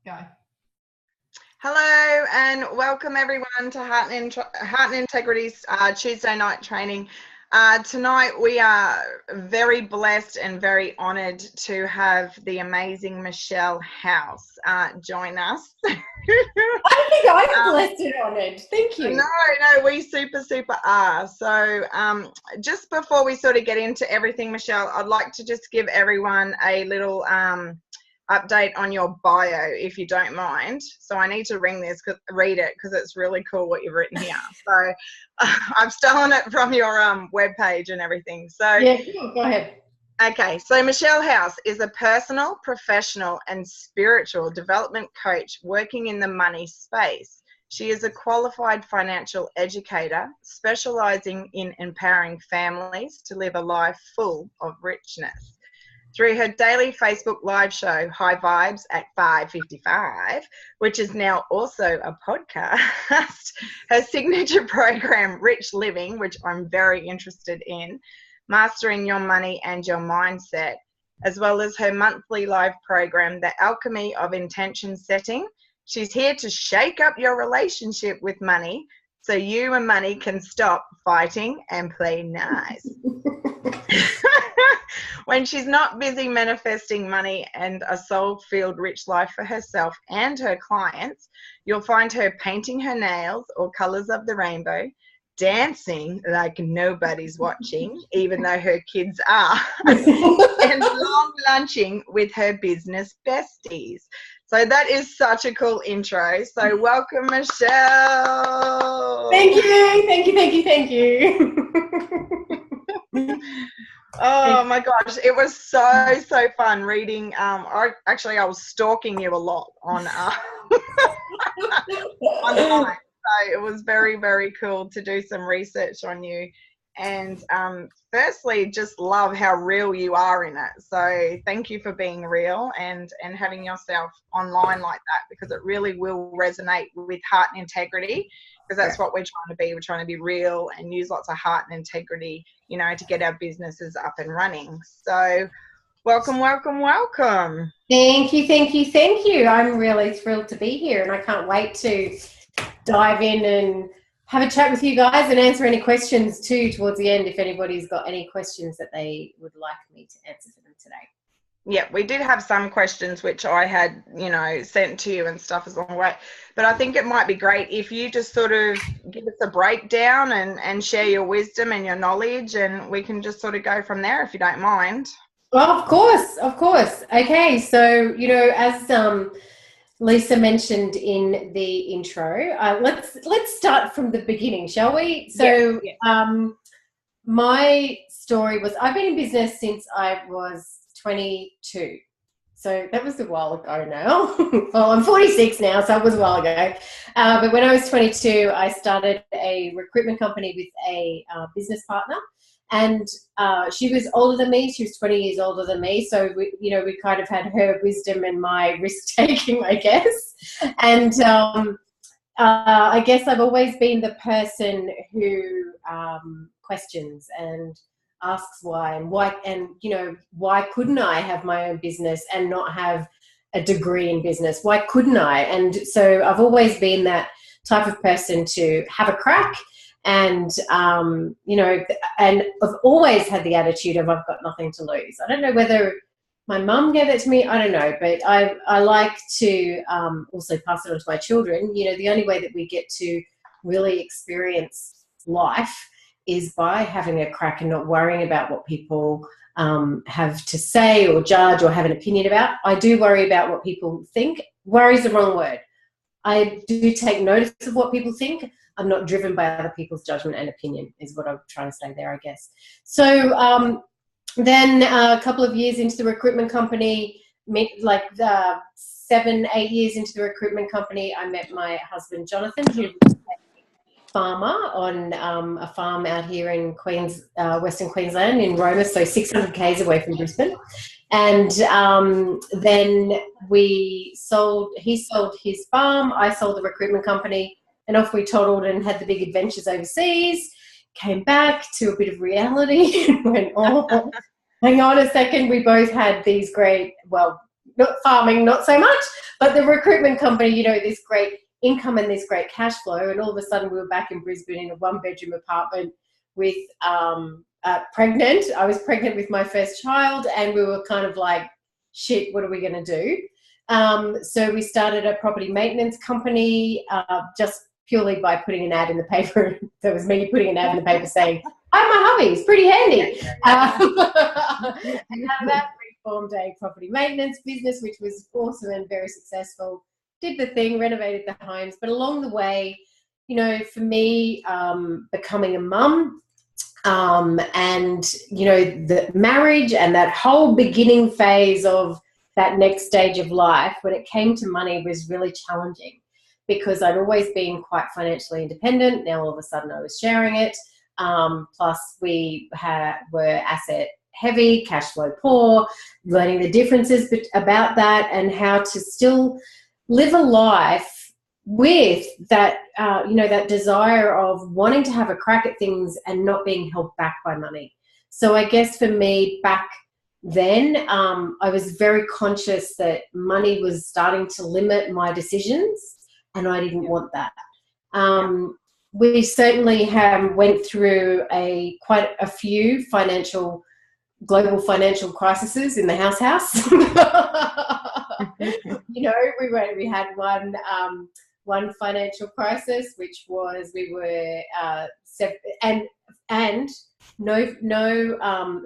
Go. Hello and welcome everyone to Heart and Integrity's Tuesday night training. Tonight we are very blessed and very honoured to have the amazing Michelle House join us. I think I'm blessed and honoured. Thank you. No, we super are. So just before we sort of get into everything, Michelle, I'd like to just give everyone a little update on your bio, if you don't mind. So I need to read it because it's really cool what you've written here. So I've stolen it from your webpage and everything. So yeah, go ahead. Okay, so Michelle House is a personal, professional, and spiritual development coach working in the money space. She is a qualified financial educator specializing in empowering families to live a life full of richness. Through her daily Facebook live show, High Vibes at 5:55, which is now also a podcast, her signature program, Rich Living, which I'm very interested in, Mastering Your Money and Your Mindset, as well as her monthly live program, The Alchemy of Intention Setting. She's here to shake up your relationship with money so you and money can stop fighting and play nice. When she's not busy manifesting money and a soul-filled rich life for herself and her clients, you'll find her painting her nails or colors of the rainbow, dancing like nobody's watching, even though her kids are, and long lunching with her business besties. So that is such a cool intro. So welcome, Michelle. Thank you. Oh my gosh, it was so fun reading. I was stalking you a lot on online. So it was very cool to do some research on you. And firstly, just love how real you are in it. So thank you for being real and having yourself online like that, because it really will resonate with heart and integrity, because that's what we're trying to be. We're trying to be real and use lots of heart and integrity, to get our businesses up and running. So welcome. Thank you. I'm really thrilled to be here, and I can't wait to dive in and have a chat with you guys and answer any questions too towards the end, if anybody's got any questions that they would like me to answer for them today. Yeah, we did have some questions which I had, sent to you and stuff as long way. But I think it might be great if you just sort of give us a breakdown and share your wisdom and your knowledge, and we can just sort of go from there, if you don't mind. Well, of course. Okay, so, as Lisa mentioned in the intro, let's start from the beginning, shall we? So my story was, I've been in business since I was 22. So that was a while ago now. Well, I'm 46 now, so it was a while ago. But when I was 22, I started a recruitment company with a business partner. And she was older than me. She was 20 years older than me. So, we kind of had her wisdom and my risk-taking, I guess. And I guess I've always been the person who questions and asks why, why couldn't I have my own business and not have a degree in business? Why couldn't I? And so I've always been that type of person to have a crack. And, and I've always had the attitude of I've got nothing to lose. I don't know whether my mum gave it to me, I don't know, but I like to also pass it on to my children. The only way that we get to really experience life is by having a crack and not worrying about what people have to say or judge or have an opinion about. I do worry about what people think. Worry is the wrong word. I do take notice of what people think. I'm not driven by other people's judgment and opinion, is what I'm trying to say there, I guess. So then a couple of years into the recruitment company, 7-8 years into the recruitment company, I met my husband, Jonathan, who was a farmer on a farm out here in Western Queensland in Roma, so 600 k's away from Brisbane. And then he sold his farm, I sold the recruitment company, and off we toddled and had the big adventures overseas, came back to a bit of reality and went, oh, hang on a second, we both had these great, well, not farming, not so much, But the recruitment company, you know, this great income and this great cash flow, and all of a sudden we were back in Brisbane in a 1-bedroom apartment with pregnant. I was pregnant with my first child, and we were kind of like, shit, what are we going to do? So we started a property maintenance company just purely by putting an ad in the paper. That was me putting an ad in the paper saying, "I'm my hubby, it's pretty handy." And out of that, we formed a property maintenance business, which was awesome and very successful. Did the thing, renovated the homes. But along the way, you know, for me, becoming a mum, and, you know, the marriage and that whole beginning phase of that next stage of life, when it came to money, was really challenging because I'd always been quite financially independent. Now, all of a sudden, I was sharing it. Plus, we were asset heavy, cash flow poor, learning the differences about that and how to still live a life with that, you know, that desire of wanting to have a crack at things and not being held back by money. So I guess for me back then, I was very conscious that money was starting to limit my decisions, and I didn't want that. We certainly went through quite a few global financial crises in the house. You know, we had one financial crisis, which was we were and no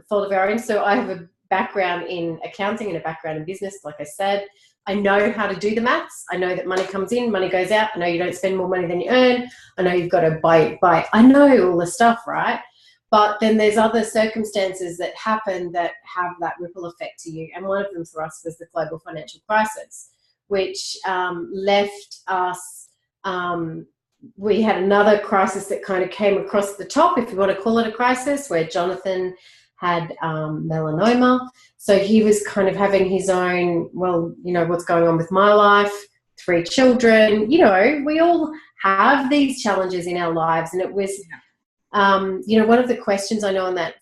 fault of our own. So I have a background in accounting and a background in business. Like I said, I know how to do the maths. I know that money comes in, money goes out. I know you don't spend more money than you earn. I know you've got to buy. I know all the stuff, right? But then there's other circumstances that happen that have that ripple effect to you. And one of them for us was the global financial crisis, which left us, we had another crisis that kind of came across the top, if you want to call it a crisis, where Jonathan had melanoma. So he was kind of having his own, well, you know, what's going on with my life, 3 children, you know, we all have these challenges in our lives. And it was, you know, one of the questions I know on that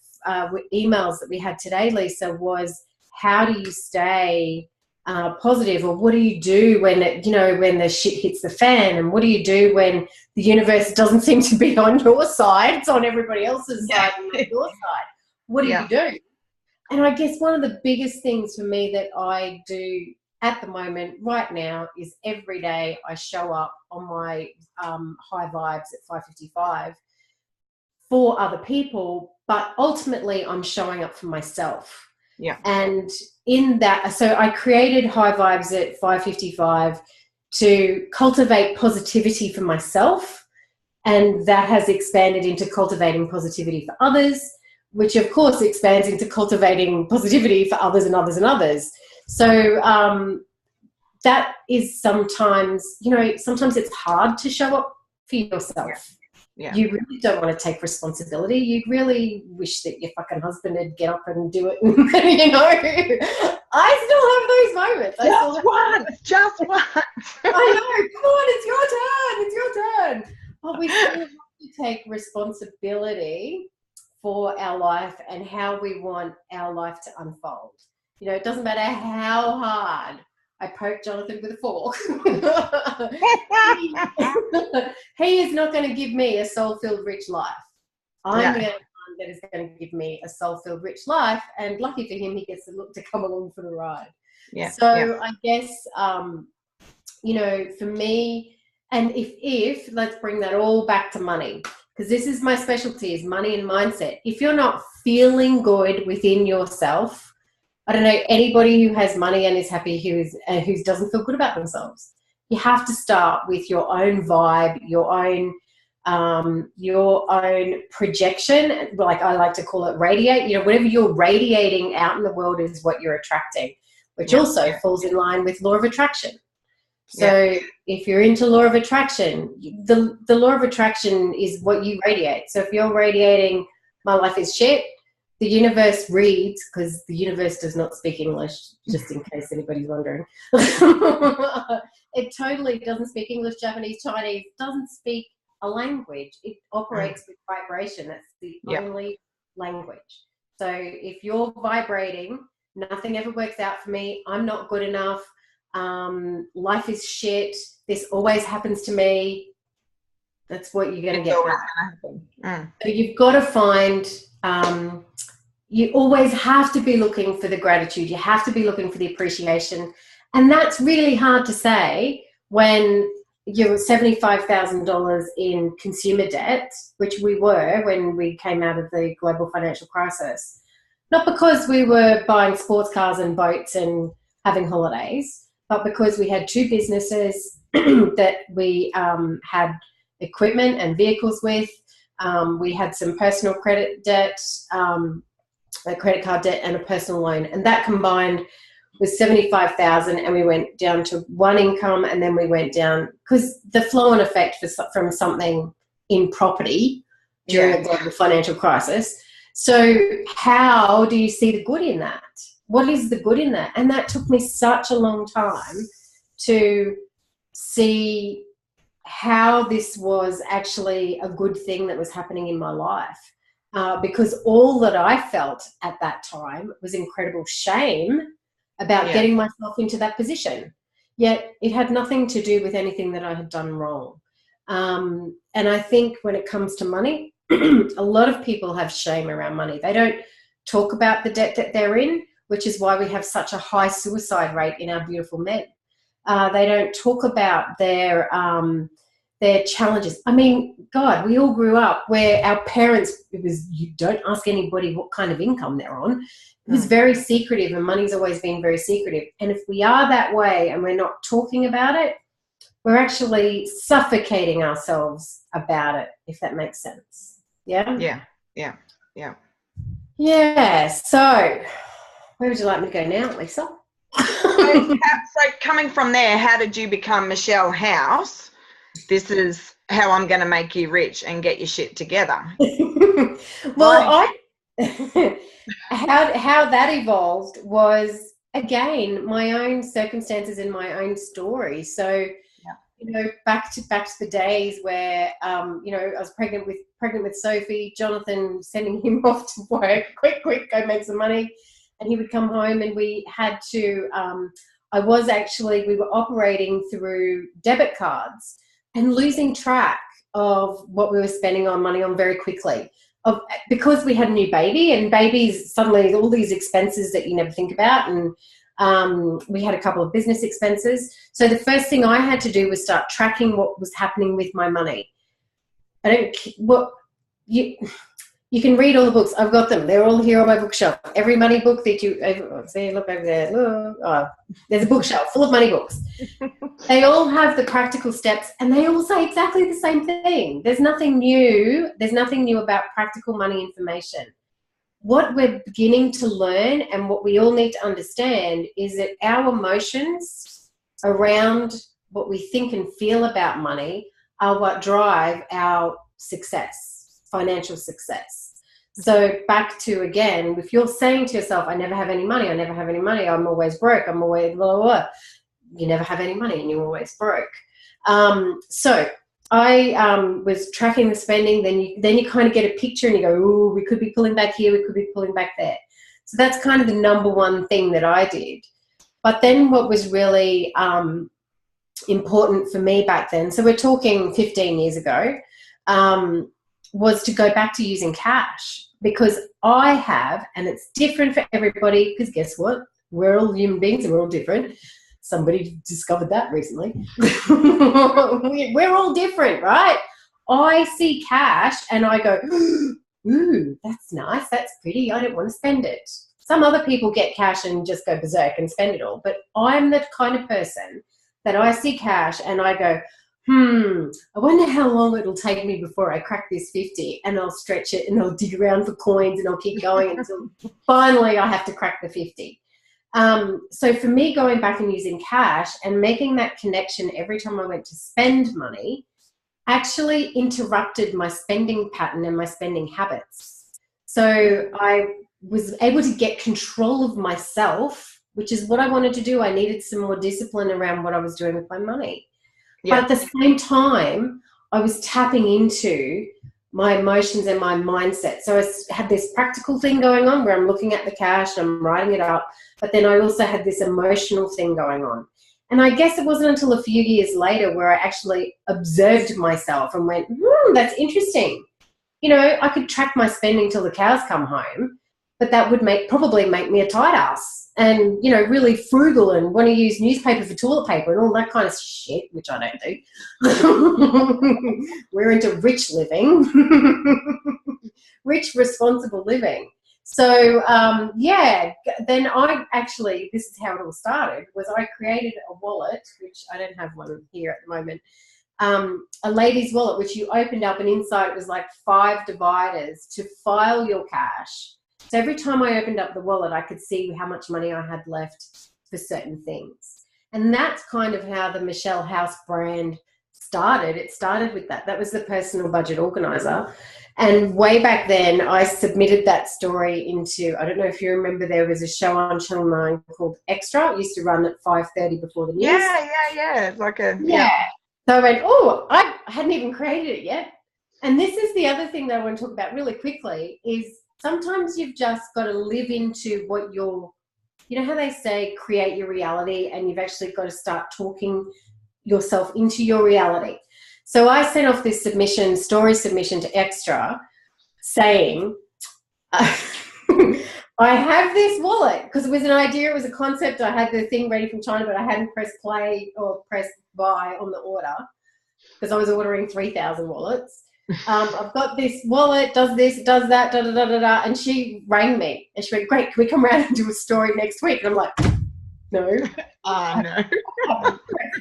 emails that we had today, Lisa, was how do you stay positive, or what do you do when it, you know, when the shit hits the fan, and what do you do when the universe doesn't seem to be on your side, it's on everybody else's side and not your side? What do you do? And I guess one of the biggest things for me that I do at the moment right now is every day I show up on my high vibes at 5:55 for other people, but ultimately I'm showing up for myself. Yeah. And in that, so I created High Vibes at 5:55 to cultivate positivity for myself, and that has expanded into cultivating positivity for others, which of course expands into cultivating positivity for others and others and others. So that is sometimes, you know, sometimes it's hard to show up for yourself. Yeah. You really don't want to take responsibility. You really wish that your fucking husband would get up and do it. You know, I still have those moments. Just one. I know. Come on, it's your turn. But we still have to take responsibility for our life and how we want our life to unfold. You know, it doesn't matter how hard I poke Jonathan with a fork. He is not going to give me a soul-filled, rich life. I'm the one that is going to give me a soul-filled, rich life, and lucky for him, he gets to come along for the ride. I guess, you know, for me, and if let's bring that all back to money, because this is my specialty, is money and mindset. If you're not feeling good within yourself, I don't know anybody who has money and is happy who doesn't feel good about themselves. You have to start with your own vibe, your own projection. Like I like to call it radiate. You know, whatever you're radiating out in the world is what you're attracting, which also falls in line with law of attraction. So if you're into law of attraction, the law of attraction is what you radiate. So if you're radiating, my life is shit, the universe reads, because the universe does not speak English, just in case anybody's wondering. It totally doesn't speak English, Japanese, Chinese, doesn't speak a language. It operates with vibration. That's the only language. So if you're vibrating, nothing ever works out for me, I'm not good enough, life is shit, this always happens to me, that's what you're going to get back. So you've got to find, you always have to be looking for the gratitude. You have to be looking for the appreciation. And that's really hard to say when you're $75,000 in consumer debt, which we were when we came out of the global financial crisis. Not because we were buying sports cars and boats and having holidays, but because we had two businesses that we had equipment and vehicles with. We had some personal credit debt, a credit card debt and a personal loan. And that combined was $75,000, and we went down to one income, and then we went down because the flow-on effect from something in property during a global financial crisis. So how do you see the good in that? What is the good in that? And that took me such a long time to see how this was actually a good thing that was happening in my life. Because all that I felt at that time was incredible shame about getting myself into that position. Yet it had nothing to do with anything that I had done wrong. And I think when it comes to money, a lot of people have shame around money. They don't talk about the debt that they're in, which is why we have such a high suicide rate in our beautiful men. They don't talk about their challenges. I mean, God, we all grew up where our parents, you don't ask anybody what kind of income they're on. It was very secretive, and money's always been very secretive. And if we are that way and we're not talking about it, we're actually suffocating ourselves about it, if that makes sense. Yeah? Yeah. So where would you like me to go now, Lisa? So coming from there, how did you become Michelle House? This is how I'm going to make you rich and get your shit together. Well, how that evolved was, again, my own circumstances and my own story. So, you know, back to the days where, you know, I was pregnant with Sophie, Jonathan sending him off to work, quick, go make some money. And he would come home, and we had to, we were operating through debit cards and losing track of what we were spending on money on very quickly. Because we had a new baby, and babies, suddenly all these expenses that you never think about. And we had a couple of business expenses. So the first thing I had to do was start tracking what was happening with my money. You can read all the books. I've got them. They're all here on my bookshelf. Every money book that you see, look over there. Look, there's a bookshelf full of money books. They all have the practical steps, and they all say exactly the same thing. There's nothing new. There's nothing new about practical money information. What we're beginning to learn, and what we all need to understand, is that our emotions around what we think and feel about money are what drive our success, financial success. So back to, again, if you're saying to yourself, I never have any money, I'm always broke, I'm always blah, blah, blah. You never have any money and you're always broke. So I was tracking the spending. Then you kind of get a picture and you go, ooh, we could be pulling back here, we could be pulling back there. So that's kind of the number one thing that I did. But then what was really important for me back then, so we're talking 15 years ago, was to go back to using cash, because I have, and it's different for everybody, because guess what? We're all human beings and we're all different. Somebody discovered that recently. We're all different, right? I see cash and I go, ooh, that's nice, that's pretty, I don't want to spend it. Some other people get cash and just go berserk and spend it all. But I'm the kind of person that I see cash and I go, I wonder how long it'll take me before I crack this 50, and I'll stretch it and I'll dig around for coins and I'll keep going until finally I have to crack the 50. So for me, going back and using cash and making that connection every time I went to spend money actually interrupted my spending pattern and my spending habits. So I was able to get control of myself, which is what I wanted to do. I needed some more discipline around what I was doing with my money. Yeah. But at the same time, I was tapping into my emotions and my mindset. So I had this practical thing going on where I'm looking at the cash and I'm writing it up, but then I also had this emotional thing going on. And I guess it wasn't until a few years later where I actually observed myself and went, that's interesting. You know, I could track my spending till the cows come home, but that would probably make me a tight ass and, you know, really frugal and want to use newspaper for toilet paper and all that kind of shit, which I don't do. We're into rich living, rich, responsible living. So, then this is how it all started, was I created a wallet, which I don't have one here at the moment, a lady's wallet, which you opened up and inside it was like 5 dividers to file your cash. So every time I opened up the wallet, I could see how much money I had left for certain things. And that's kind of how the Michelle House brand started. It started with that. That was the personal budget organizer. And way back then, I submitted that story into, I don't know if you remember, there was a show on Channel 9 called Extra. It used to run at 5:30 before the news. Yeah. It's like yeah. So I went, I hadn't even created it yet. And this is the other thing that I want to talk about really quickly is sometimes you've just got to live into what you know how they say create your reality, and you've actually got to start talking yourself into your reality. So I sent off this story submission to Extra saying, I have this wallet, because it was an idea, it was a concept. I had the thing ready from China, but I hadn't pressed play or pressed buy on the order because I was ordering 3,000 wallets. I've got this wallet, does this, does that, da da da da da. And she rang me and she went, "Great, can we come around and do a story next week?" And I'm like, no. No.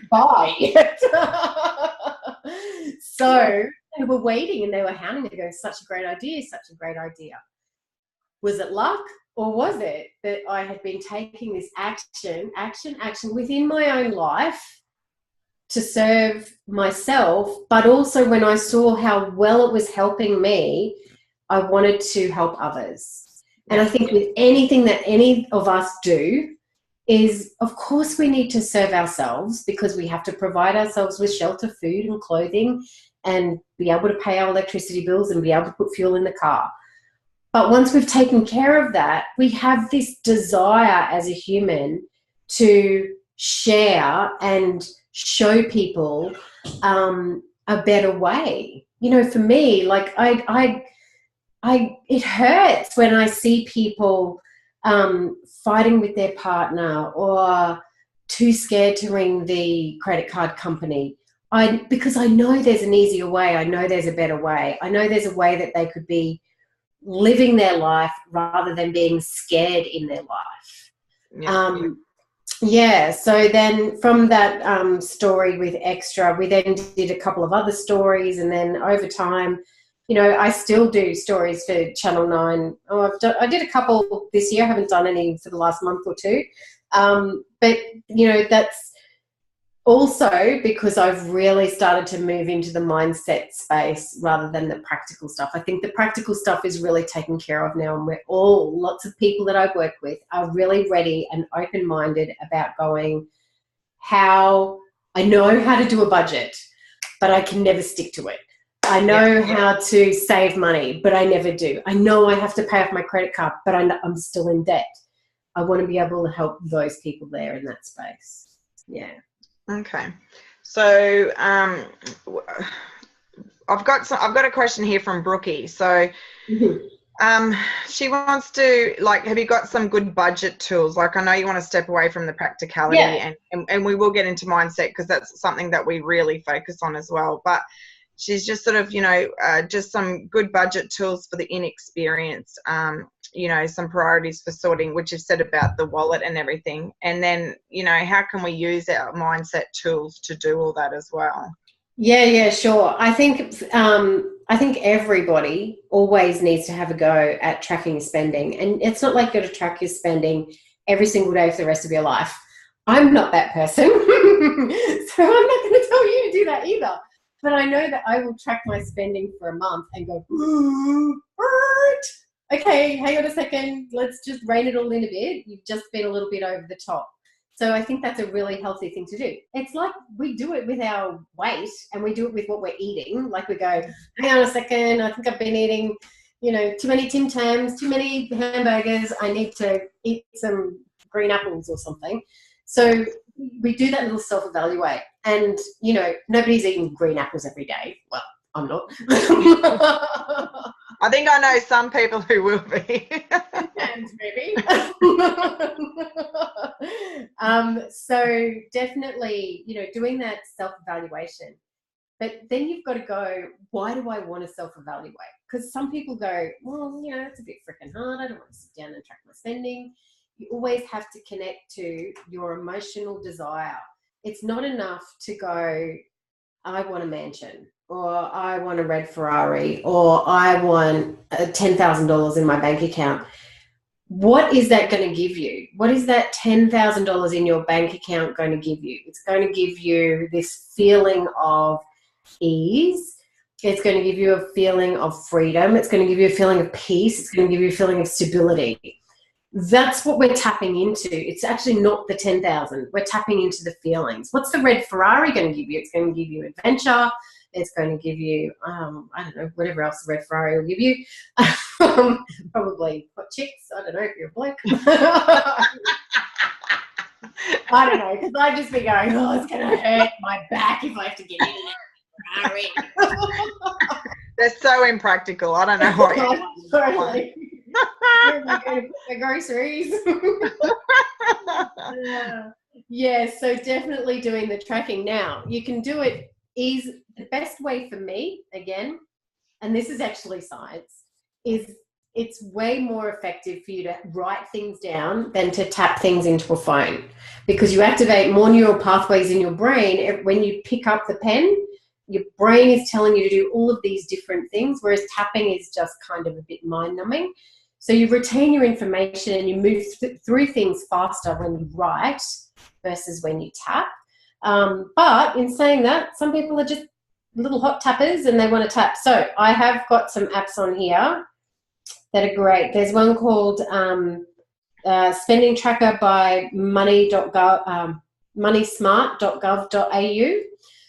Bye. So they were waiting and they were hounding to go, such a great idea, such a great idea. Was it luck, or was it that I had been taking this action within my own life to serve myself, but also when I saw how well it was helping me, I wanted to help others. And I think with anything that any of us do is, of course, we need to serve ourselves because we have to provide ourselves with shelter, food and clothing and be able to pay our electricity bills and be able to put fuel in the car. But once we've taken care of that, we have this desire as a human to share and show people a better way. You know, for me, like it hurts when I see people fighting with their partner or too scared to ring the credit card company. Because I know there's an easier way. I know there's a better way. I know there's a way that they could be living their life rather than being scared in their life. So then from that story with Extra, we then did a couple of other stories, and then over time, you know, I still do stories for Channel 9. I did a couple this year. I haven't done any for the last month or two. But, you know, that's also because I've really started to move into the mindset space rather than the practical stuff. I think the practical stuff is really taken care of now, and lots of people that I work with are really ready and open-minded about going, how I know how to do a budget, but I can never stick to it. I know how to save money, but I never do. I know I have to pay off my credit card, but I'm still in debt. I want to be able to help those people there in that space. Yeah. Okay. So I've got a question here from Brookie. So she wants to, like, have you got some good budget tools? Like, I know you want to step away from the practicality and we will get into mindset because that's something that we really focus on as well. But she's just sort of, you know, just some good budget tools for the inexperienced, you know, some priorities for sorting, which is said about the wallet and everything. And then, you know, how can we use our mindset tools to do all that as well? Yeah, sure. I think everybody always needs to have a go at tracking spending. And it's not like you've got to track your spending every single day for the rest of your life. I'm not that person. So I'm not going to tell you to do that either. But I know that I will track my spending for a month and go, okay, hang on a second, let's just rein it all in a bit. You've just been a little bit over the top. So I think that's a really healthy thing to do. It's like we do it with our weight and we do it with what we're eating. Like we go, hang on a second, I think I've been eating, you know, too many Tim Tams, too many hamburgers. I need to eat some green apples or something. So we do that little self-evaluate, and you know, nobody's eating green apples every day. Well, I'm not. I think I know some people who will be. And maybe. So definitely, you know, doing that self-evaluation. But then you've got to go, why do I want to self-evaluate? Because some people go, well, you know, it's a bit freaking hard. I don't want to sit down and track my spending. You always have to connect to your emotional desire. It's not enough to go, I want a mansion, or I want a red Ferrari, or I want $10,000 in my bank account. What is that going to give you? What is that $10,000 in your bank account going to give you? It's going to give you this feeling of ease. It's going to give you a feeling of freedom. It's going to give you a feeling of peace. It's going to give you a feeling of stability. That's what we're tapping into. It's actually not the 10,000. We're tapping into the feelings. What's the red Ferrari going to give you? It's going to give you adventure. It's going to give you, I don't know, whatever else the red Ferrari will give you. Probably hot chicks. I don't know if you're a bloke. I don't know, because I'd just be going, oh, it's going to hurt my back if I have to get in it. They're so impractical. I don't know what Totally. Where am I going to put my groceries? Yeah, so definitely doing the tracking. Now, you can do it the best way for me, again, and this is actually science, is it's way more effective for you to write things down than to tap things into a phone, because you activate more neural pathways in your brain when you pick up the pen. Your brain is telling you to do all of these different things, whereas tapping is just kind of a bit mind-numbing. So you retain your information and you move through things faster when you write versus when you tap. But in saying that, some people are just little hot tappers and they want to tap. So I have got some apps on here that are great. There's one called Spending Tracker by moneysmart.gov.au.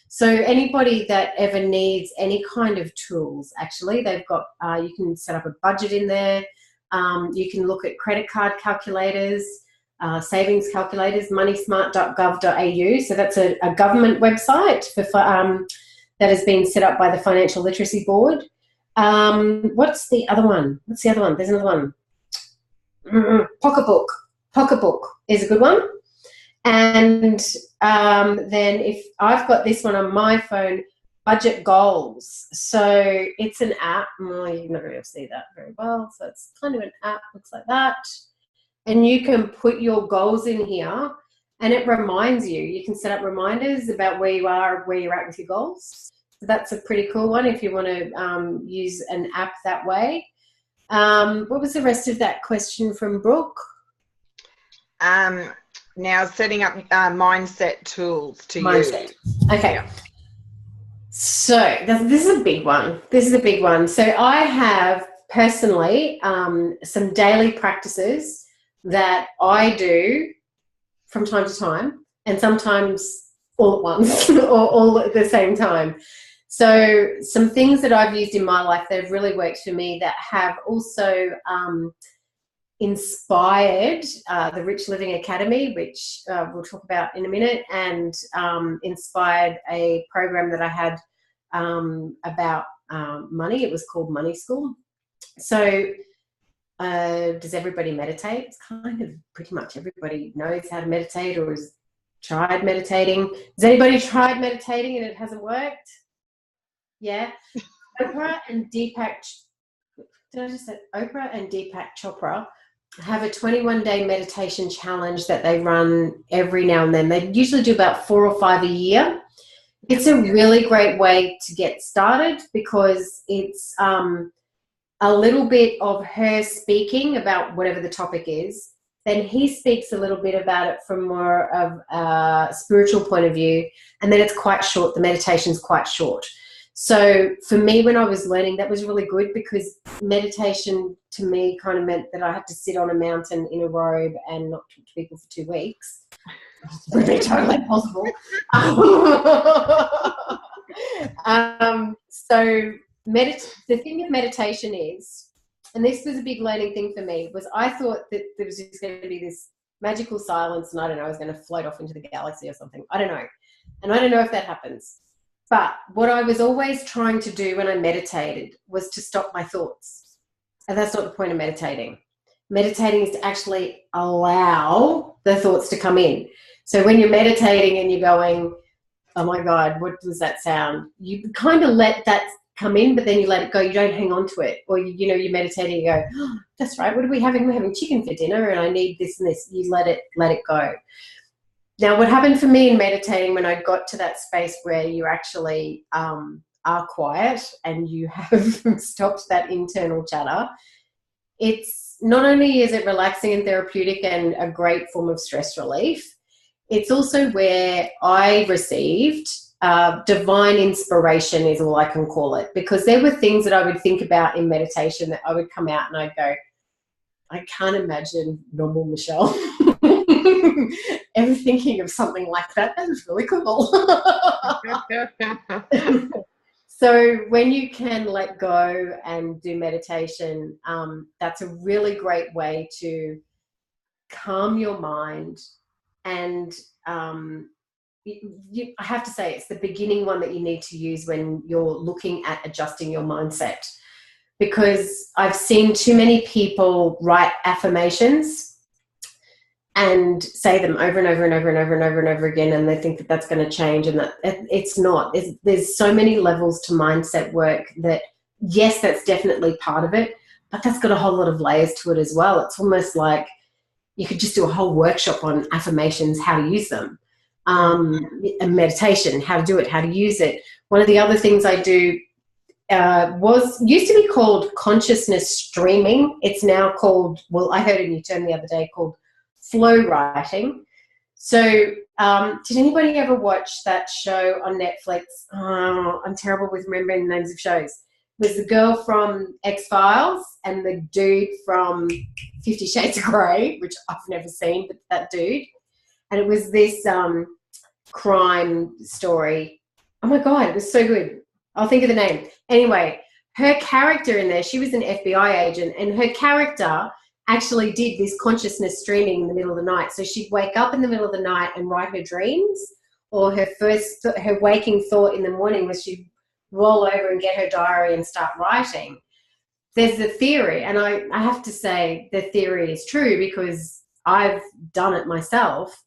So anybody that ever needs any kind of tools, actually, they've got, you can set up a budget in there. You can look at credit card calculators, savings calculators, moneysmart.gov.au. So that's a government website that has been set up by the Financial Literacy Board. What's the other one? There's another one. Pocketbook. Pocketbook is a good one. And then if I've got this one on my phone, Budget Goals. So it's an app. Well, you're not going to be able to see that very well. So it's kind of an app, looks like that. And you can put your goals in here and it reminds you. You can set up reminders about where you are, where you're at with your goals. So that's a pretty cool one if you want to use an app that way. What was the rest of that question from Brooke? Now setting up mindset tools to use. Okay. Yeah. So this is a big one. So I have personally some daily practices that I do from time to time, and sometimes all at once or all at the same time. So some things that I've used in my life that have really worked for me, that have also inspired the Rich Living Academy, which we'll talk about in a minute, and inspired a program that I had about money. It was called Money School. So does everybody meditate? It's kind of pretty much everybody knows how to meditate or has tried meditating. Has anybody tried meditating and it hasn't worked? Yeah. Oprah and Deepak Chopra have a 21-day meditation challenge that they run every now and then. They usually do about 4 or 5 a year. It's a really great way to get started because it's a little bit of her speaking about whatever the topic is. Then he speaks a little bit about it from more of a spiritual point of view. And then it's quite short. The meditation's quite short. So for me, when I was learning, that was really good because meditation to me kind of meant that I had to sit on a mountain in a robe and not talk to people for 2 weeks. It would be totally impossible. So the thing with meditation is, and this was a big learning thing for me, was I thought that there was just going to be this magical silence, and I don't know, I was going to float off into the galaxy or something. I don't know. And I don't know if that happens. But what I was always trying to do when I meditated was to stop my thoughts. And that's not the point of meditating. Meditating is to actually allow the thoughts to come in. So when you're meditating and you're going, oh my God, what was that sound? You kind of let that come in, but then you let it go. You don't hang on to it. Or, you're meditating, you go, oh, that's right, what are we having? We're having chicken for dinner and I need this and this. You let it go. Now, what happened for me in meditating when I got to that space where you actually are quiet and you have stopped that internal chatter, it's not only is it relaxing and therapeutic and a great form of stress relief, it's also where I received divine inspiration is all I can call it, because there were things that I would think about in meditation that I would come out and I'd go, I can't imagine normal Michelle ever thinking of something like that. That is really cool. So when you can let go and do meditation, that's a really great way to calm your mind. And I have to say, it's the beginning one that you need to use when you're looking at adjusting your mindset, because I've seen too many people write affirmations and say them over and over and over and over and over and over again, and they think that that's going to change, and that it's not. There's so many levels to mindset work that, yes, that's definitely part of it, but that's got a whole lot of layers to it as well. It's almost like you could just do a whole workshop on affirmations, how to use them, and meditation, how to do it, how to use it. One of the other things I do used to be called consciousness streaming. It's now called, well, I heard a new term the other day called flow writing. So did anybody ever watch that show on Netflix? Oh, I'm terrible with remembering the names of shows. It was the girl from X-Files and the dude from 50 Shades of Grey, which I've never seen, but that dude. And it was this crime story. Oh my God, it was so good. I'll think of the name. Anyway, her character in there, she was an FBI agent, and her character actually did this consciousness streaming in the middle of the night. So she'd wake up in the middle of the night and write her dreams, or her waking thought in the morning was she'd roll over and get her diary and start writing. There's the theory, and I have to say the theory is true because I've done it myself.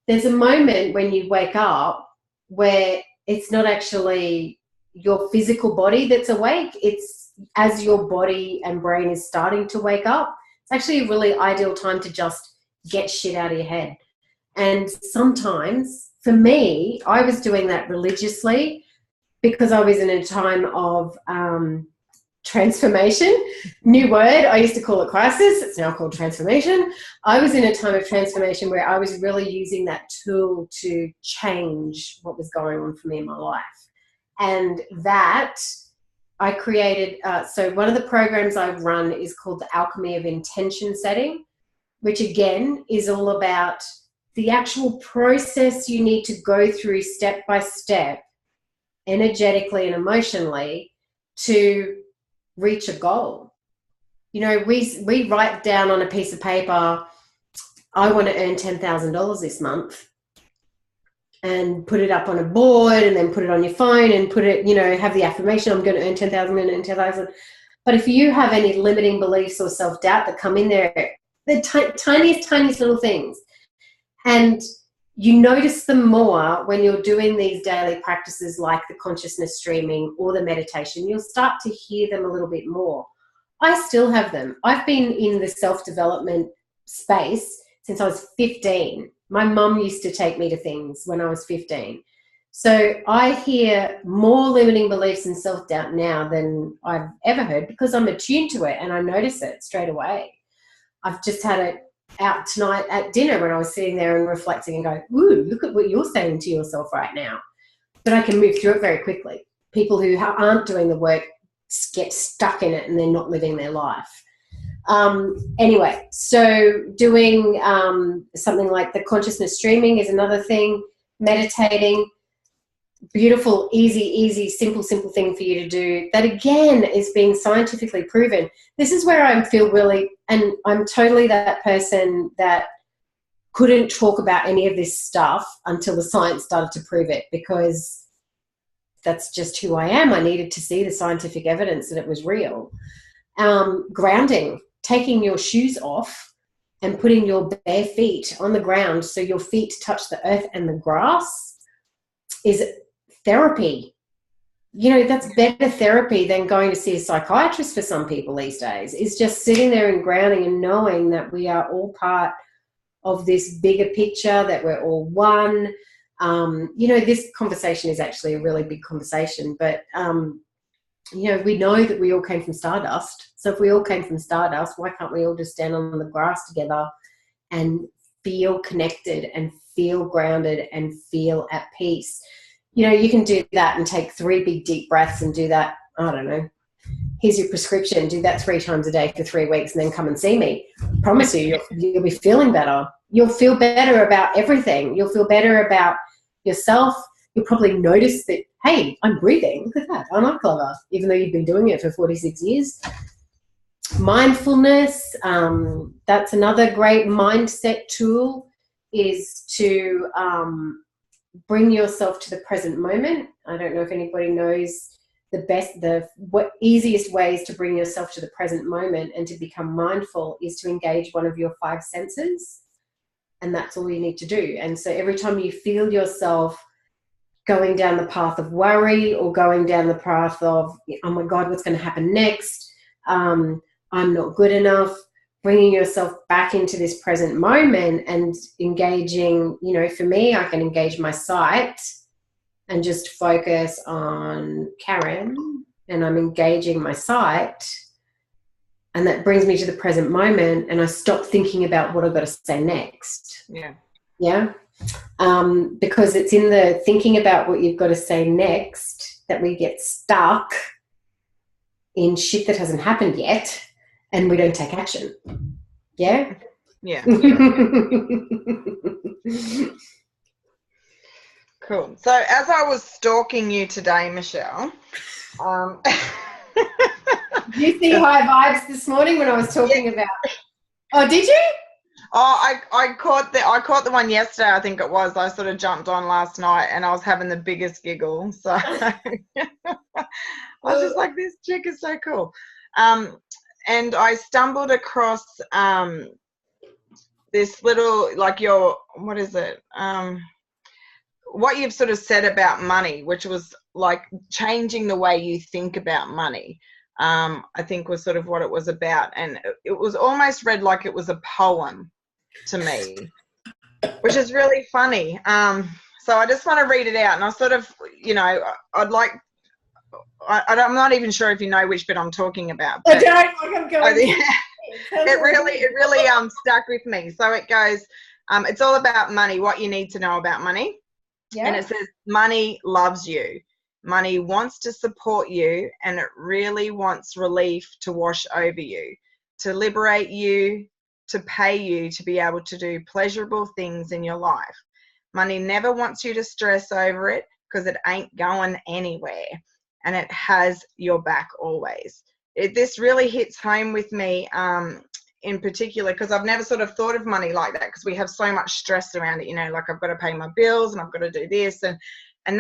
There's a moment when you wake up where it's not actually your physical body that's awake. It's as your body and brain is starting to wake up. It's actually a really ideal time to just get shit out of your head. And sometimes, for me, I was doing that religiously because I was in a time of transformation. New word, I used to call it crisis. It's now called transformation. I was in a time of transformation where I was really using that tool to change what was going on for me in my life. And that I created, so one of the programs I've run is called the Alchemy of Intention Setting, which again is all about the actual process you need to go through step by step, energetically and emotionally, to reach a goal. You know, we write down on a piece of paper, I want to earn $10,000 this month, and put it up on a board and then put it on your phone and put it, you know, have the affirmation, I'm going to earn 10,000, I'm going to earn 10,000. But if you have any limiting beliefs or self-doubt that come in there, the tiniest little things, and you notice them more when you're doing these daily practices like the consciousness streaming or the meditation, you'll start to hear them a little bit more. I still have them. I've been in the self-development space since I was 15. My mum used to take me to things when I was 15. So I hear more limiting beliefs and self-doubt now than I've ever heard because I'm attuned to it and I notice it straight away. I've just had it out tonight at dinner when I was sitting there and reflecting and going, ooh, look at what you're saying to yourself right now. But I can move through it very quickly. People who aren't doing the work get stuck in it and they're not living their life. Anyway, so doing something like the consciousness streaming is another thing. Meditating, beautiful, easy, simple thing for you to do. That again is being scientifically proven. This is where I feel really, and I'm totally that person that couldn't talk about any of this stuff until the science started to prove it, because that's just who I am. I needed to see the scientific evidence that it was real. Grounding, taking your shoes off and putting your bare feet on the ground so your feet touch the earth and the grass is therapy. You know, that's better therapy than going to see a psychiatrist for some people these days. Is just sitting there and grounding and knowing that we are all part of this bigger picture, that we're all one. You know, this conversation is actually a really big conversation, but, you know, we know that we all came from stardust. So if we all came from stardust, why can't we all just stand on the grass together and feel connected and feel grounded and feel at peace? You know, you can do that and take 3 big deep breaths and do that, I don't know, here's your prescription, do that 3 times a day for 3 weeks and then come and see me. I promise you, you'll be feeling better. You'll feel better about everything. You'll feel better about yourself. You'll probably notice that, hey, I'm breathing. Look at that. Aren't I clever? Even though you've been doing it for 46 years. Mindfulness, that's another great mindset tool, is to bring yourself to the present moment. I don't know if anybody knows what easiest ways to bring yourself to the present moment and to become mindful is to engage one of your 5 senses. And that's all you need to do. And so every time you feel yourself going down the path of worry or going down the path of, oh my God, what's going to happen next? I'm not good enough. Bringing yourself back into this present moment and engaging, you know, for me, I can engage my sight and just focus on Karen, and I'm engaging my sight, and that brings me to the present moment, and I stop thinking about what I've got to say next. Yeah. Because it's in the thinking about what you've got to say next that we get stuck in shit that hasn't happened yet, and we don't take action. Yeah? Yeah. Cool. So as I was stalking you today, Michelle, Did you see high vibes this morning when I was talking about? Oh, did you? Oh, I caught the one yesterday, I think it was. I sort of jumped on last night and I was having the biggest giggle. So I was just like, this chick is so cool. And I stumbled across this little, like what is it? What you've sort of said about money, which was like changing the way you think about money. I think was sort of what it was about. And it was almost read like it was a poem to me, which is really funny. So I just want to read it out, and I sort of, you know, I'm not even sure if you know which bit I'm talking about. I don't, like I'm going. It really stuck with me. So it goes, it's all about money, what you need to know about money. Yeah. And it says, money loves you. Money wants to support you, and it really wants relief to wash over you, to liberate you, to pay you to be able to do pleasurable things in your life. Money never wants you to stress over it because it ain't going anywhere, and it has your back always. This really hits home with me in particular, because I've never sort of thought of money like that, because we have so much stress around it, you know, like I've got to pay my bills and I've got to do this, and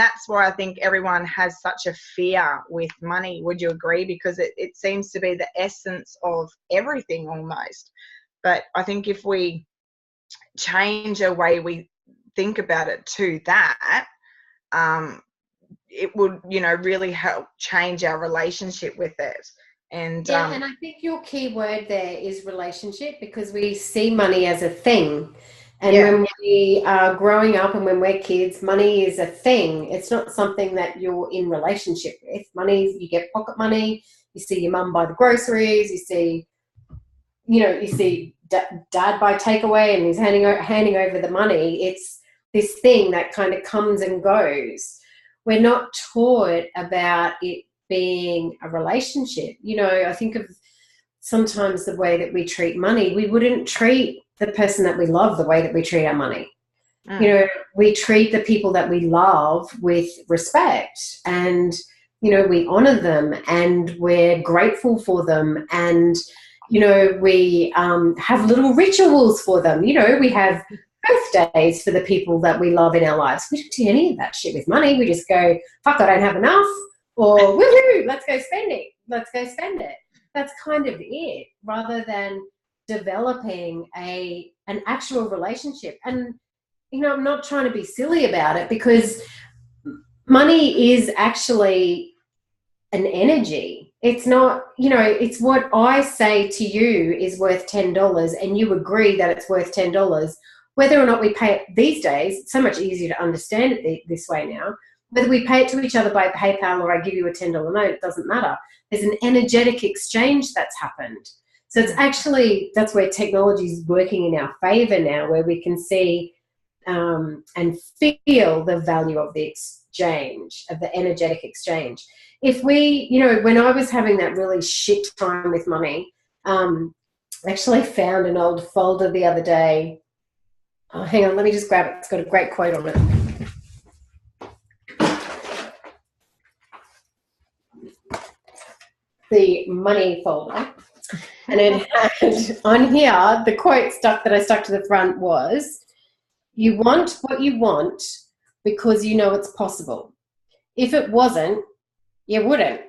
that's why I think everyone has such a fear with money. Would you agree? Because it seems to be the essence of everything almost. But I think if we change the way we think about it to that, it would, you know, really help change our relationship with it. And and I think your key word there is relationship, because we see money as a thing. And when we are growing up and when we're kids, money is a thing. It's not something that you're in relationship with. Money, you get pocket money, you see your mum buy the groceries, you see dad buy takeaway and he's handing over the money. It's this thing that kind of comes and goes. We're not taught about it being a relationship. You know, I think of sometimes the way that we treat money. We wouldn't treat the person that we love the way that we treat our money. You know, we treat the people that we love with respect, and, you know, we honor them and we're grateful for them, and, you know, we have little rituals for them. You know, we have birthdays for the people that we love in our lives. We don't do any of that shit with money. We just go, fuck, I don't have enough, or woohoo, let's go spend it. Let's go spend it. That's kind of it, rather than developing an actual relationship. And, you know, I'm not trying to be silly about it, because money is actually an energy. It's not, you know, it's what I say to you is worth $10 and you agree that it's worth $10. Whether or not we pay it these days, it's so much easier to understand it this way now. Whether we pay it to each other by PayPal or I give you a $10 note, it doesn't matter. There's an energetic exchange that's happened. So it's actually, that's where technology is working in our favor now, where we can see and feel the value of the exchange, of the energetic exchange. If we, you know, when I was having that really shit time with money, I actually found an old folder the other day. Oh, hang on, let me just grab it. It's got a great quote on it. The money folder. And it had on here, the quote that I stuck to the front was, you want what you want because you know it's possible. If it wasn't, you wouldn't.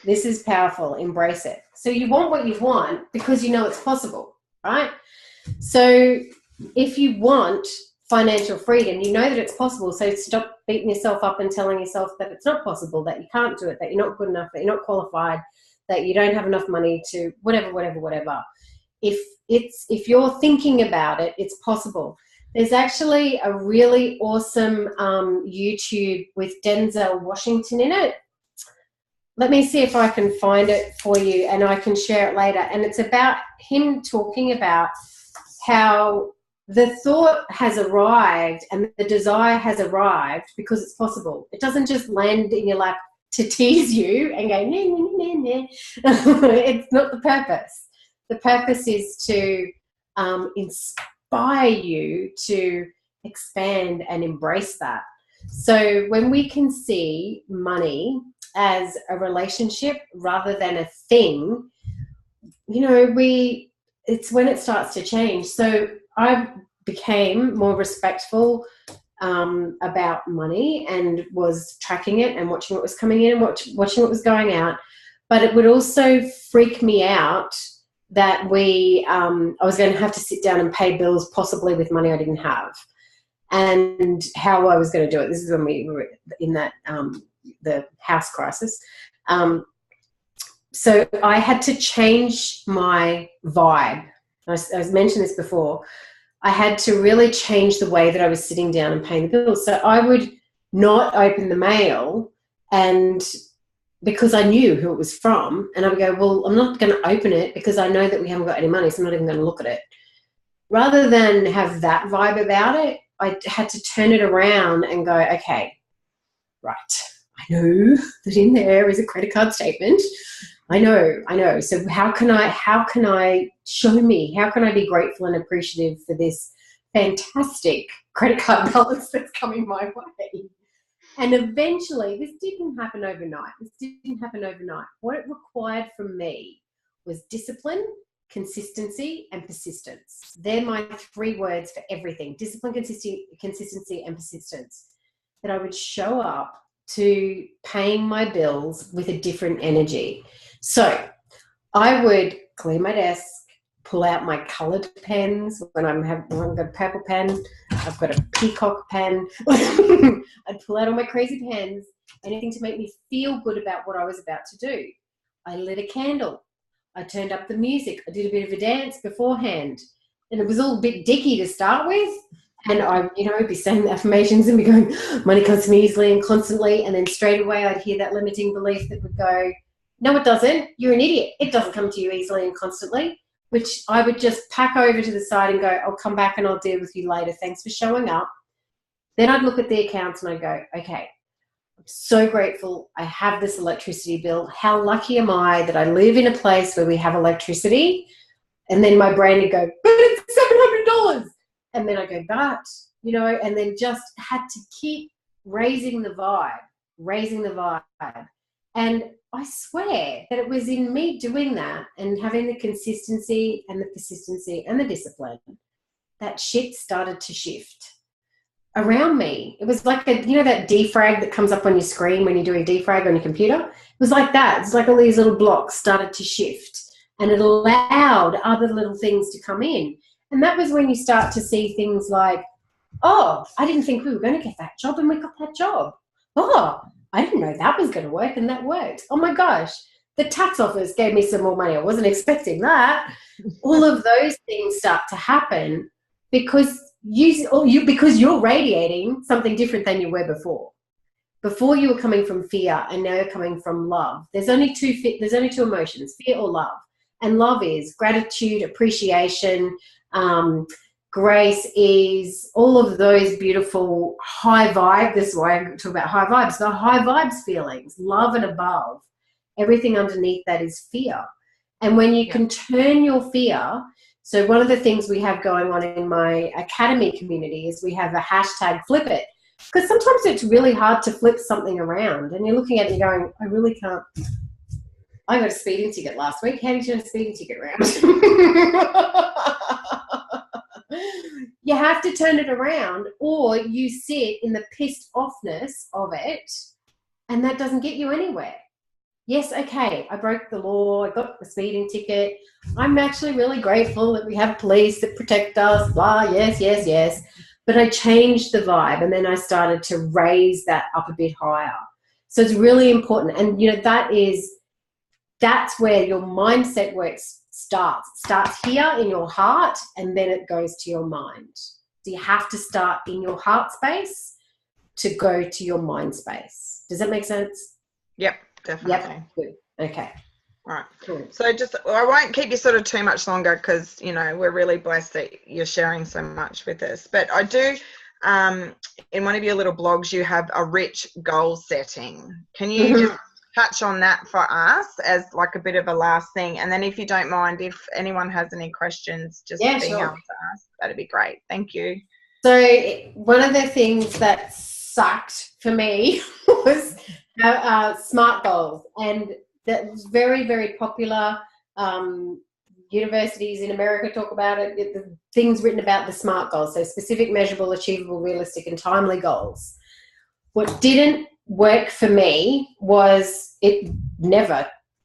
This is powerful. Embrace it. So you want what you want because you know it's possible, right? So if you want financial freedom, you know that it's possible. So stop beating yourself up and telling yourself that it's not possible, that you can't do it, that you're not good enough, that you're not qualified, that you don't have enough money to whatever. If you're thinking about it, it's possible. There's actually a really awesome YouTube with Denzel Washington in it. Let me see if I can find it for you and I can share it later. And it's about him talking about how the thought has arrived and the desire has arrived because it's possible. It doesn't just land in your lap to tease you and go, nah, nah, nah, nah. It's not the purpose. The purpose is to inspire you to expand and embrace that. So when we can see money as a relationship rather than a thing, you know, it's when it starts to change. So I became more respectful about money and was tracking it and watching what was coming in and watching what was going out. But it would also freak me out that I was going to have to sit down and pay bills possibly with money I didn't have, and how I was going to do it. This is when we were in that the house crisis. So I had to change my vibe. I mentioned this before. I had to really change the way that I was sitting down and paying the bills. So I would not open the mail, and because I knew who it was from, and I would go, well, I'm not going to open it because I know that we haven't got any money, so I'm not even going to look at it. Rather than have that vibe about it, I had to turn it around and go, okay, right, I know that in there is a credit card statement. I know. So how can I show me? How can I be grateful and appreciative for this fantastic credit card balance that's coming my way? And eventually, this didn't happen overnight. What it required from me was discipline, consistency, and persistence. They're my 3 words for everything: discipline, consistency, and persistence. That I would show up to paying my bills with a different energy. So I would clean my desk, pull out my coloured pens when I've got a purple pen, I've got a peacock pen. I'd pull out all my crazy pens, anything to make me feel good about what I was about to do. I lit a candle. I turned up the music. I did a bit of a dance beforehand. And it was all a bit dicky to start with. And I, be saying the affirmations and be going, money comes to me easily and constantly. And then straight away I'd hear that limiting belief that would go, no, it doesn't. You're an idiot. It doesn't come to you easily and constantly, which I would just pack over to the side and go, I'll come back and I'll deal with you later. Thanks for showing up. Then I'd look at the accounts and I'd go, okay, I'm so grateful I have this electricity bill. How lucky am I that I live in a place where we have electricity? And then my brain would go, but it's $700. And then I go, and then just had to keep raising the vibe. And I swear that it was in me doing that and having the consistency and the persistency and the discipline that shit started to shift around me. It was like that defrag that comes up on your screen when you're doing defrag on your computer. It was like that. It's like all these little blocks started to shift, and it allowed other little things to come in. And that was when you start to see things like, oh, I didn't think we were going to get that job, and we got that job. Oh, I didn't know that was going to work, and that worked. Oh my gosh, the tax office gave me some more money. I wasn't expecting that. All of those things start to happen because you're radiating something different than you were before. Before you were coming from fear, and now you're coming from love. There's only two emotions, fear or love. And love is gratitude, appreciation, grace, ease, all of those beautiful high vibe. This is why I talk about high vibes. The high vibes feelings, love and above. Everything underneath that is fear. And when you can turn your fear, so one of the things we have going on in my academy community is we have a hashtag flip it. Because sometimes it's really hard to flip something around, and you're looking at it and you're going, I really can't. I got a speeding ticket last week. How did you get a speeding ticket around? You have to turn it around, or you sit in the pissed offness of it, and that doesn't get you anywhere. Yes, okay, I broke the law, I got a speeding ticket. I'm actually really grateful that we have police that protect us, blah, yes, yes, yes. But I changed the vibe, and then I started to raise that up a bit higher. So it's really important. And, that's where your mindset work starts. It starts here in your heart, and then it goes to your mind. So you have to start in your heart space to go to your mind space. Does that make sense? Yep, definitely. Yep, good. Okay. All right. Cool. So I won't keep you sort of too much longer because, we're really blessed that you're sharing so much with us. But I do, in one of your little blogs, you have a rich goal setting. Can you just touch on that for us as like a bit of a last thing? And then if you don't mind, if anyone has any questions, just being able to ask, that'd be great. Thank you. So one of the things that sucked for me was SMART goals, and that's very, very popular. Universities in America talk about it. The things written about the SMART goals, so specific, measurable, achievable, realistic, and timely goals. What didn't work for me was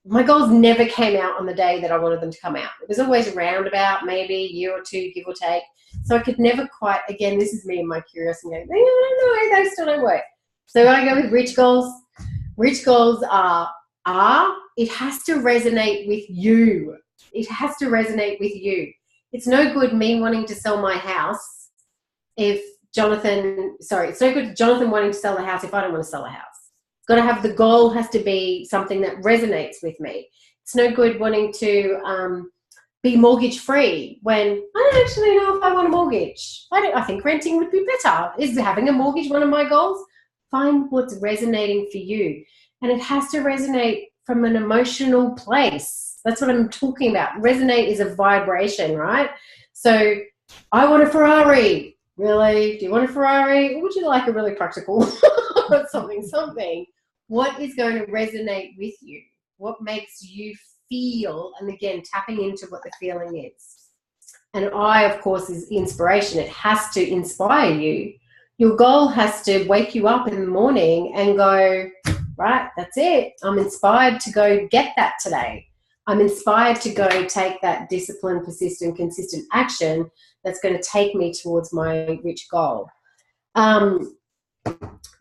my goals never came out on the day that I wanted them to come out. It was always roundabout, maybe a year or two, give or take. So I could never quite, again, this is me and my curiosity going, I don't know, they still don't work. So I go with rich goals. Rich goals are it has to resonate with you. It has to resonate with you. It's no good me wanting to sell my house it's no good Jonathan wanting to sell the house if I don't want to sell a house. It's got to have, the goal has to be something that resonates with me. It's no good wanting to be mortgage free when I don't actually know if I want a mortgage. I think renting would be better. Is having a mortgage one of my goals? Find what's resonating for you. And it has to resonate from an emotional place. That's what I'm talking about. Resonate is a vibration, right? So I want a Ferrari. Really? Do you want a Ferrari? Or would you like a really practical something? What is going to resonate with you? What makes you feel? And again, tapping into what the feeling is. And I, of course, is inspiration. It has to inspire you. Your goal has to wake you up in the morning and go, right, that's it. I'm inspired to go get that today. I'm inspired to go take that disciplined, persistent, consistent action that's going to take me towards my rich goal.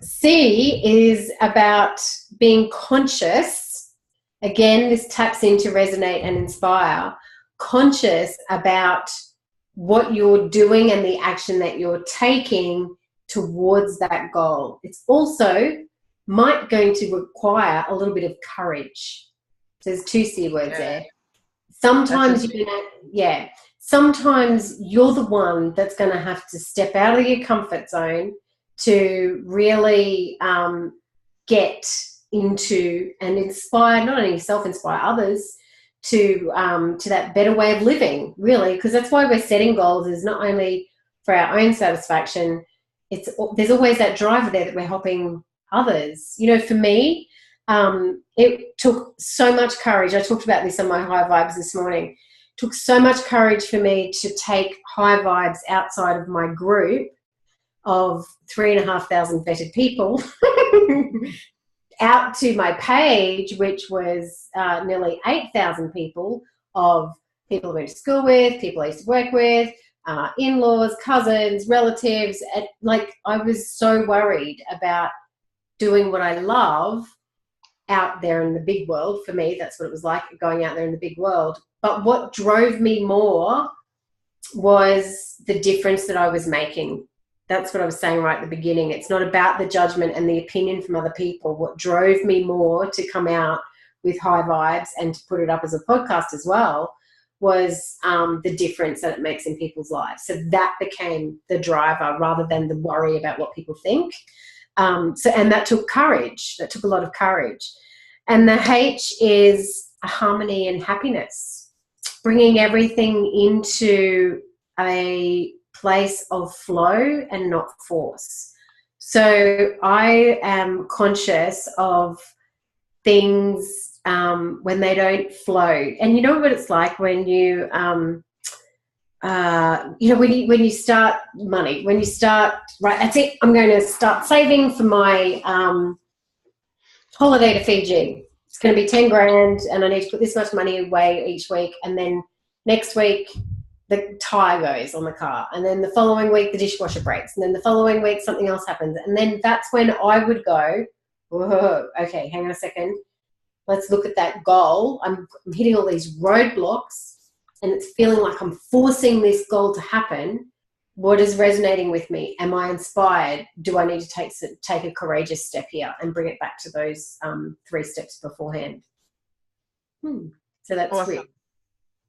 C is about being conscious. Again, this taps into resonate and inspire. Conscious about what you're doing and the action that you're taking towards that goal. It's also going to require a little bit of courage. So there's two C words there. Sometimes sometimes you're the one that's going to have to step out of your comfort zone to really get into and inspire, not only yourself, inspire others to that better way of living, really, because that's why we're setting goals, is not only for our own satisfaction. There's always that driver there that we're helping others. For me, it took so much courage. I talked about this on my high vibes this morning. took so much courage for me to take high vibes outside of my group of 3,500 vetted people out to my page, which was nearly 8,000 people, of people I went to school with, people I used to work with, in-laws, cousins, relatives. Like, I was so worried about doing what I love out there in the big world. For me, that's what it was like, going out there in the big world. But what drove me more was the difference that I was making. That's what I was saying right at the beginning. It's not about the judgment and the opinion from other people. What drove me more to come out with High Vibes and to put it up as a podcast as well was the difference that it makes in people's lives. So that became the driver rather than the worry about what people think. And that took courage. That took a lot of courage. And the H is harmony and happiness, bringing everything into a place of flow and not force. So I am conscious of things when they don't flow. And you know what it's like when you, when you start money, when you start, right, that's it, I'm going to start saving for my holiday to Fiji. It's going to be 10 grand and I need to put this much money away each week. And then next week, the tire goes on the car. And then the following week, the dishwasher breaks. And then the following week, something else happens. And then that's when I would go, whoa, okay, hang on a second. Let's look at that goal. I'm hitting all these roadblocks and it's feeling like I'm forcing this goal to happen. What is resonating with me? Am I inspired? Do I need to take a courageous step here and bring it back to those 3 steps beforehand? So that's awesome. great.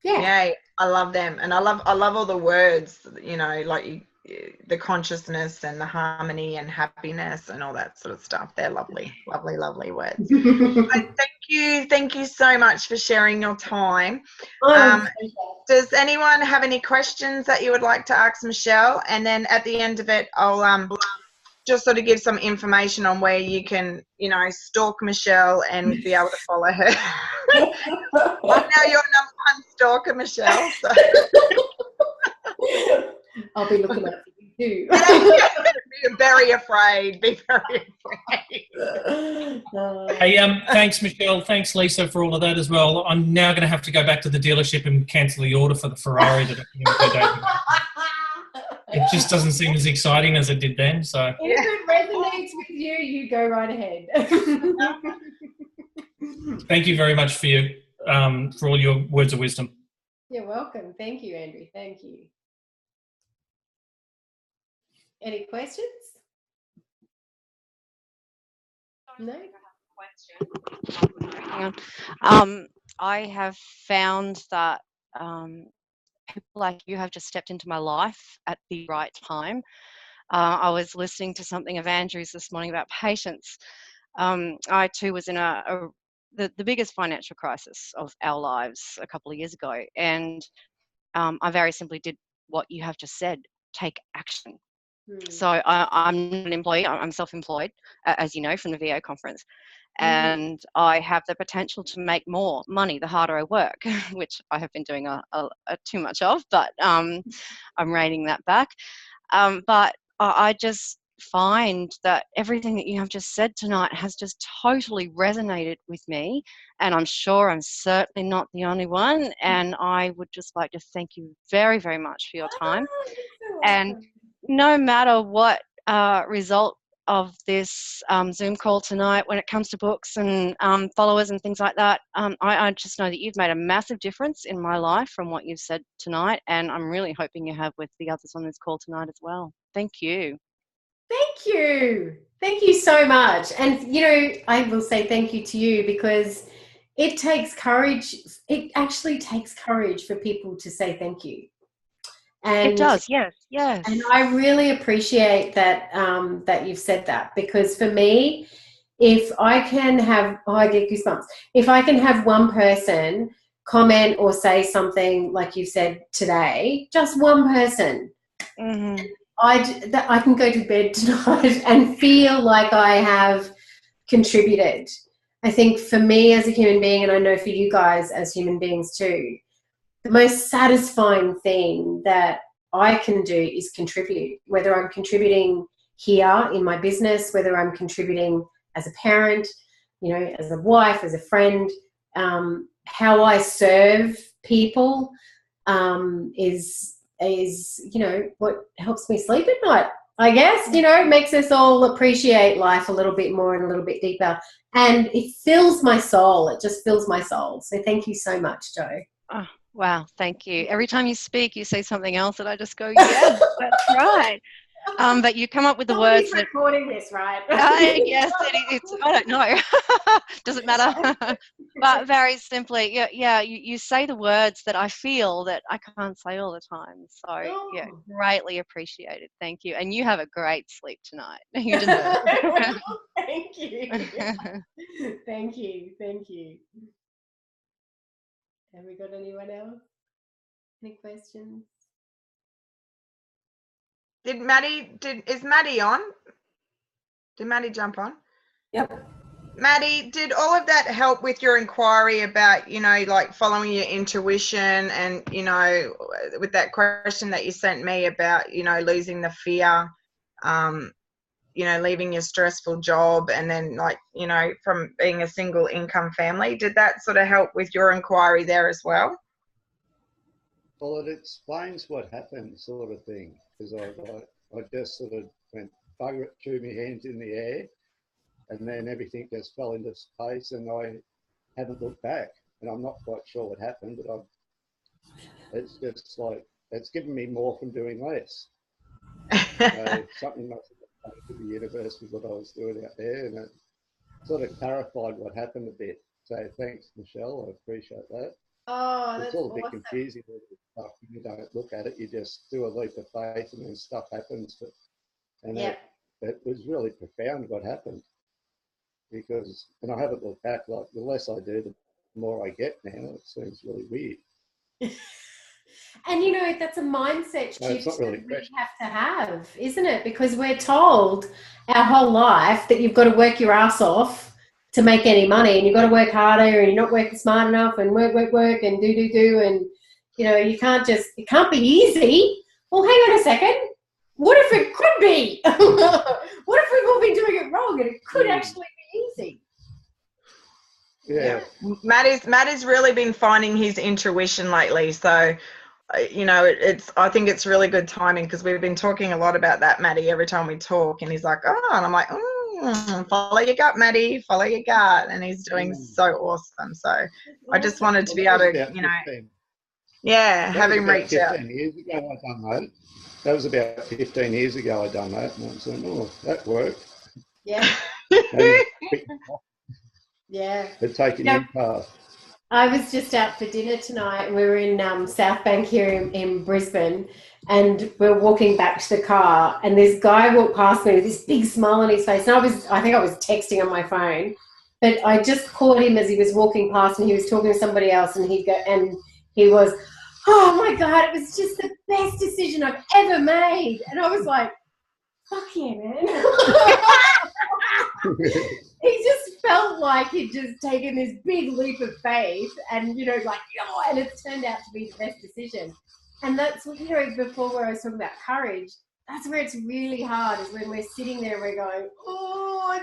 Yeah. Yay. I love them. And I love all the words, you know, like the consciousness and the harmony and happiness and all that sort of stuff. They're lovely, lovely, lovely words. Thank you so much for sharing your time. Does anyone have any questions that you would like to ask Michelle? And then at the end of it, I'll just sort of give some information on where you can, you know, stalk Michelle and be able to follow her. I'm now your #1 stalker, Michelle. So. I'll be looking out for you too. Be very afraid. Be very afraid. Hey, thanks, Michelle. Thanks, Lisa, for all of that as well. I'm now going to have to go back to the dealership and cancel the order for the Ferrari that it just doesn't seem as exciting as it did then. So if it resonates with you, you go right ahead. Thank you very much for all your words of wisdom. You're welcome. Thank you, Andrew. Thank you. Any questions? No? Hang on. I have found that people like you have just stepped into my life at the right time. I was listening to something of Andrew's this morning about patience. I too was in the biggest financial crisis of our lives a couple of years ago, and I very simply did what you have just said: take action. So I'm not an employee, I'm self-employed, as you know, from the VO conference. And I have the potential to make more money the harder I work, which I have been doing too much of, but I'm reining that back. But I just find that everything that you have just said tonight has just totally resonated with me. And I'm sure I'm certainly not the only one. And I would just like to thank you very, very much for your time. And no matter what result of this Zoom call tonight, when it comes to books and followers and things like that, I just know that you've made a massive difference in my life from what you've said tonight, and I'm really hoping you have with the others on this call tonight as well. Thank you. Thank you. Thank you so much. And, you know, I will say thank you to you because it takes courage. It actually takes courage for people to say thank you. And it does, yes. And I really appreciate that that you've said that, because for me, if I can have, I get goosebumps. If I can have one person comment or say something like you said today, just one person, I can go to bed tonight and feel like I have contributed. I think for me as a human being, and I know for you guys as human beings too, the most satisfying thing that I can do is contribute, whether I'm contributing here in my business, whether I'm contributing as a parent, you know, as a wife, as a friend. How I serve people is, you know, what helps me sleep at night, I guess. You know, it makes us all appreciate life a little bit more and a little bit deeper. And it fills my soul. It just fills my soul. So thank you so much, Jo. Oh, wow, thank you. Every time you speak, you say something else that I just go, yeah, that's right. But you come up with the words that... recording this, right? Yes, it's, I don't know. Doesn't matter. But very simply, you say the words that I feel that I can't say all the time. So, yeah, greatly appreciated. Thank you. And you have a great sleep tonight. You deserve it. Thank you. Thank you. Thank you. Have we got anyone else? Any questions? Is Maddie on? Did Maddie jump on? Yep. Maddie, did all of that help with your inquiry about, you know, like following your intuition and, you know, with that question that you sent me about, you know, losing the fear, you know, leaving your stressful job and then, like, you know, from being a single income family, did that sort of help with your inquiry there as well? Well, it explains what happened, sort of thing, because I just sort of went, bugger it, threw my hands in the air, and then everything just fell into place, and I haven't looked back. And I'm not quite sure what happened, but it's just like, it's given me more from doing less. So something must have come to the universe with what I was doing out there, and it sort of clarified what happened a bit. So thanks, Michelle, I appreciate that. Oh, that's it's all a bit awesome. confusing with this stuff. You don't look at it, you just do a leap of faith and then stuff happens. And it was really profound what happened. Because, and I haven't looked back, like the less I do, the more I get now. It seems really weird. And, you know, that's a mindset shift really that we have to have, isn't it? Because we're told our whole life that you've got to work your ass off to make any money, and you've got to work harder, and you're not working smart enough, and work, and do, and, you know, it can't be easy. Well, hang on a second. What if it could be? What if we've all been doing it wrong and it could actually be easy? Yeah. Matt really been finding his intuition lately. So, you know, I think it's really good timing because we've been talking a lot about that, Maddie, every time we talk. And he's like, oh, and I'm like, follow your gut, Maddie, follow your gut. And he's doing so awesome. So I just wanted to be able to, you know, have him reach out. 15 years ago I done that. That was about 15 years ago I done that. And I was like, oh, that worked. Yeah. Yeah. But taking your path. I was just out for dinner tonight, and we were in South Bank here in Brisbane, and we're walking back to the car, and this guy walked past me with this big smile on his face, and I think I was texting on my phone, but I just caught him as he was walking past, and he was talking to somebody else, and he was, oh my God, it was just the best decision I've ever made. And I was like, fuck yeah, man. He just felt like he'd just taken this big leap of faith and, you know, like, oh, and it's turned out to be the best decision. And that's what, you know, before where I was talking about courage, that's where it's really hard, is when we're sitting there and we're going, oh, I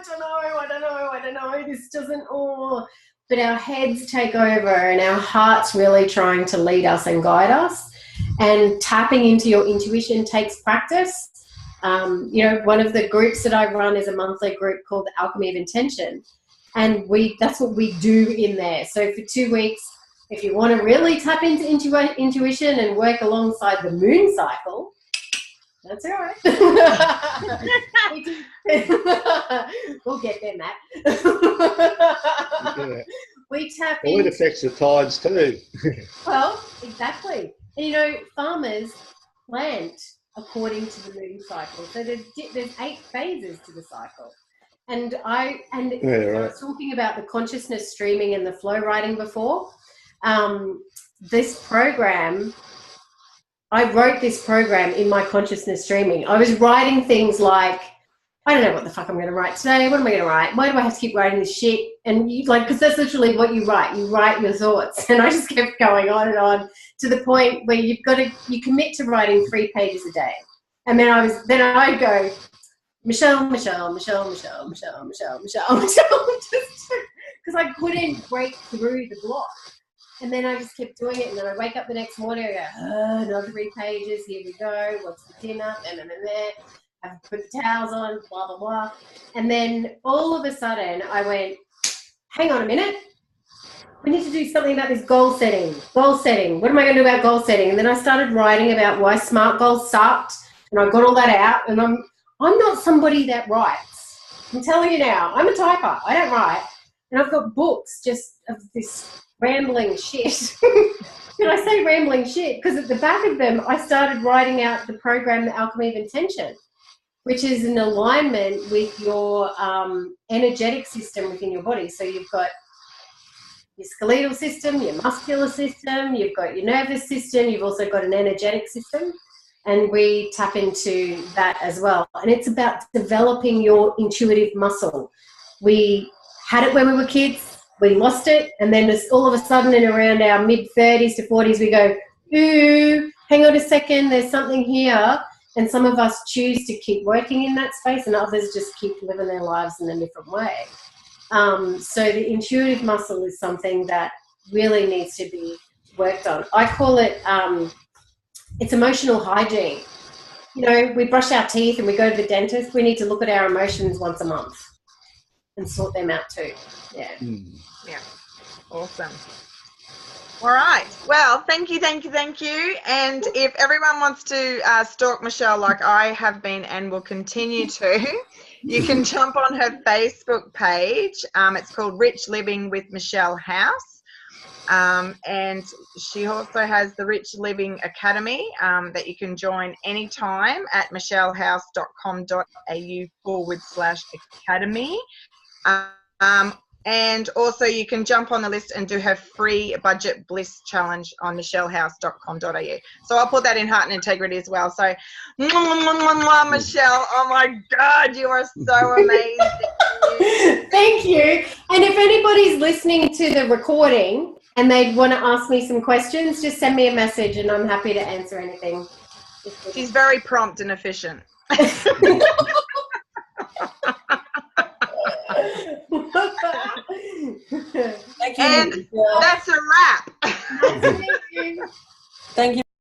don't know, this doesn't, but our heads take over and our heart's really trying to lead us and guide us. And tapping into your intuition takes practice. You know, one of the groups that I run is a monthly group called the Alchemy of Intention. And that's what we do in there. So for 2 weeks, if you want to really tap into intuition and work alongside the moon cycle, that's all right. We'll get there, Matt. Yeah. We tap it affects the tides too. Well, exactly. And, you know, farmers plant according to the moon cycle. So there's 8 phases to the cycle. And I was talking about the consciousness streaming and the flow writing before. This program, I wrote this program in my consciousness streaming. I was writing things like, I don't know what the fuck I'm going to write today. What am I going to write? Why do I have to keep writing this shit? And you like, because that's literally what you write. You write your thoughts. And I just kept going on and on to the point where you commit to writing 3 pages a day. And then I'd go, Michelle, because I couldn't break through the block. And then I just kept doing it, and then I wake up the next morning, I go, another 3 pages, here we go, what's the dinner, I have to put the towels on, blah, blah, blah. And then all of a sudden I went, hang on a minute, we need to do something about this goal setting. What am I going to do about goal setting? And then I started writing about why SMART goals sucked, and I got all that out, and I'm not somebody that writes. I'm telling you now, I'm a typer, I don't write. And I've got books just of this rambling shit. Did I say rambling shit? Because at the back of them, I started writing out the program, The Alchemy of Intention, which is an alignment with your energetic system within your body. So you've got your skeletal system, your muscular system, you've got your nervous system, you've also got an energetic system. And we tap into that as well. And it's about developing your intuitive muscle. We had it when we were kids, we lost it, and then just all of a sudden in around our mid-30s to 40s, we go, ooh, hang on a second, there's something here. And some of us choose to keep working in that space, and others just keep living their lives in a different way. So the intuitive muscle is something that really needs to be worked on. I call it, it's emotional hygiene. You know, we brush our teeth and we go to the dentist. We need to look at our emotions once a month and sort them out too. Yeah. Yeah. Awesome. All right. Well, thank you. And if everyone wants to stalk Michelle like I have been and will continue to, you can jump on her Facebook page. It's called Rich Living with Michelle House. And she also has the Rich Living Academy that you can join anytime at michellehouse.com.au/academy. And also you can jump on the list and do her free budget bliss challenge on michellehouse.com.au. So I'll put that in Heart and Integrity as well. So Michelle, oh my God, you are so amazing. Thank you. And if anybody's listening to the recording and they'd want to ask me some questions, just send me a message and I'm happy to answer anything. She's very prompt and efficient. Thank you. And that's a wrap.